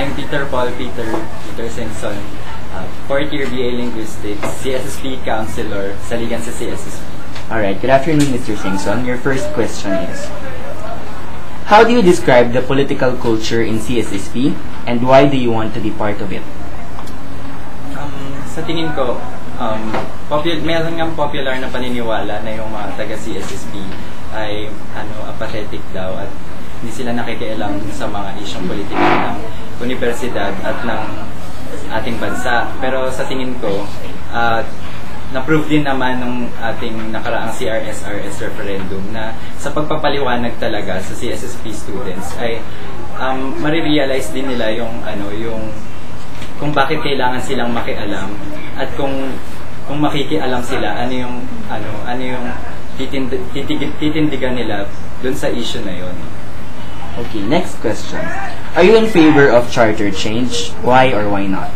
I'm Peter Peter Singson, fourth year BA Linguistics, CSSP Counselor sa Ligan sa CSSP. Alright, good afternoon, Mr. Singson. Your first question is, how do you describe the political culture in CSSP and why do you want to be part of it? Sa tingin ko, meron nga popular na paniniwala na yung mga taga-CSSP ay apathetic daw at hindi sila nakikialam sa mga isyong politika ng universidad at ng ating bansa. Pero sa tingin ko, na-prove din naman ng ating nakaraang CRS-RS referendum na sa pagpapaliwanag talaga sa CSSP students ay marirealize din nila yung kung bakit kailangan silang makialam at kung makikialam sila ano yung titindigan nila dun sa issue na yon. Okay, next question. Are you in favor of charter change? Why or why not?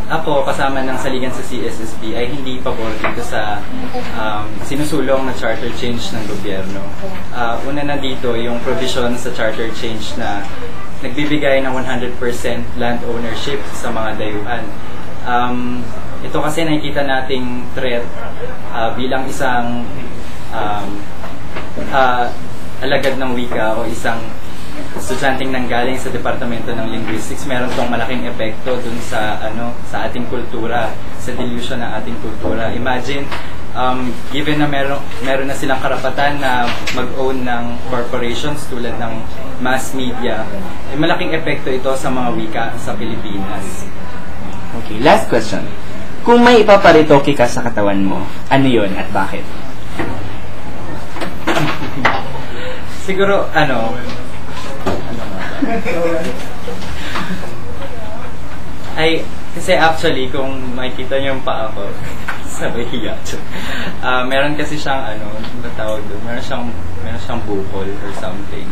Ako, kasama ng saligan sa CSSP, ay hindi pabor dito sa sinusulong na charter change ng gobyerno. Una na dito, yung provision sa charter change na nagbibigay ng 100% land ownership sa mga dayuhan. Ito kasi nakikita nating threat bilang isang alagad ng wika o isang estudyanteng nanggaling sa Departamento ng Linguistics. Meron tong malaking epekto dun sa sa ating kultura, sa dilution ng ating kultura. Imagine, given na meron na silang karapatan na mag-own ng corporations tulad ng mass media, malaking epekto ito sa mga wika sa Pilipinas. Okay, last question. Kung may ipaparitoke ka sa katawan mo, ano yon at bakit? Siguro, ay, kasi actually, kung makikita niyo yung paa ko, sabay hiya. Meron kasi siyang, tawag doon, meron siyang bukol or something.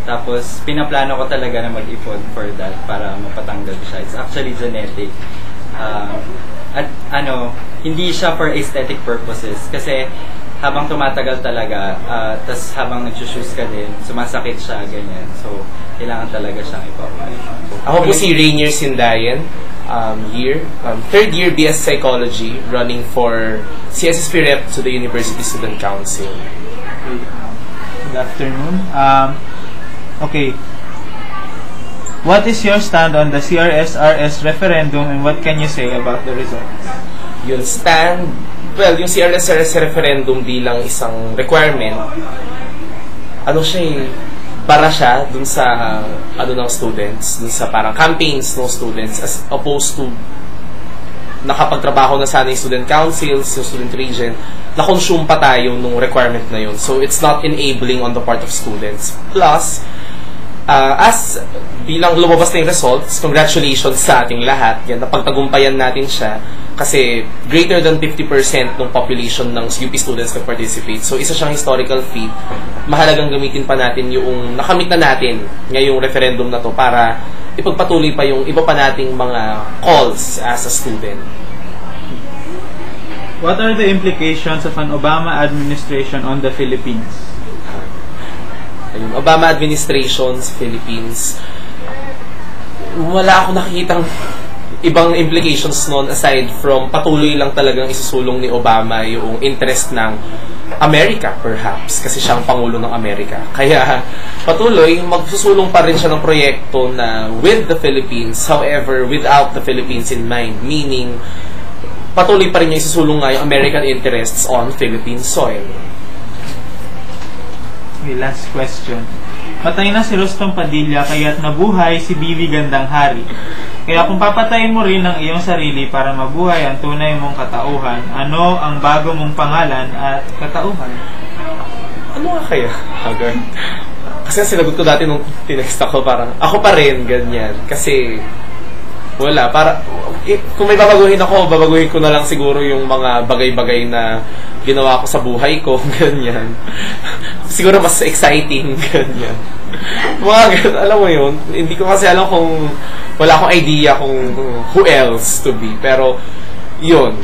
Tapos, pinaplano ko talaga na mag-ipon for that para mapatanggal siya. It's actually genetic. At hindi siya for aesthetic purposes. Kasi, habang tumatagal talaga, tas habang nag-shoes ka din, sumasakit siya, ganyan. So, kailangan talaga siyang ipapay. Ako po si Rainier Sindayan, third year BS Psychology, running for CSSP Rep to the University Student Council. Good afternoon. Okay. What is your stand on the CRS-RS referendum and what can you say about the results? Yung stand, well, yung CRS-RS referendum bilang isang requirement, para siya dun sa ng students, dun sa parang campaigns ng students as opposed to nakapagtrabaho na sana yung student councils, yung student region, na-consume pa tayo nung requirement na yun. So it's not enabling on the part of students. Plus, as bilang lumabas na yung results, congratulations sa ating lahat. Yan, napagtagumpayan natin siya kasi greater than 50% ng population ng UP students na participate. So, isa siyang historical feat. Mahalagang gamitin pa natin yung nakamit na natin ngayong referendum na to para ipagpatuloy pa yung iba pa nating mga calls as a student. What are the implications of an Obama administration on the Philippines? Ayun, Obama administration sa Philippines, wala ako nakikitang ibang implications noon aside from patuloy lang talagang isusulong ni Obama yung interest ng Amerika perhaps kasi siya ang Pangulo ng Amerika. Kaya patuloy magsusulong pa rin siya ng proyekto na with the Philippines, however without the Philippines in mind, meaning patuloy pa rin niya isusulong nga yung American interests on Philippine soil. Okay, last question. Patay na si Rostom Padilla kaya't nabuhay si Bibi Gandang Hari. Kaya kung papatayin mo rin ang iyong sarili para mabuhay ang tunay mong katauhan, ano ang bago mong pangalan at katauhan? Ano nga kaya? Hagar. Kasi sinagot ko dati nung tinext ako parang, ako pa rin, ganyan. Kasi, wala. Kung may babaguhin ako, babaguhin ko na lang siguro yung mga bagay-bagay na ginawa ko sa buhay ko, ganyan. Siguro mas exciting, ganyan. Alam mo yun, hindi ko kasi alam kung, wala akong idea kung who else to be. Pero, yun,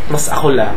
mas ako lang.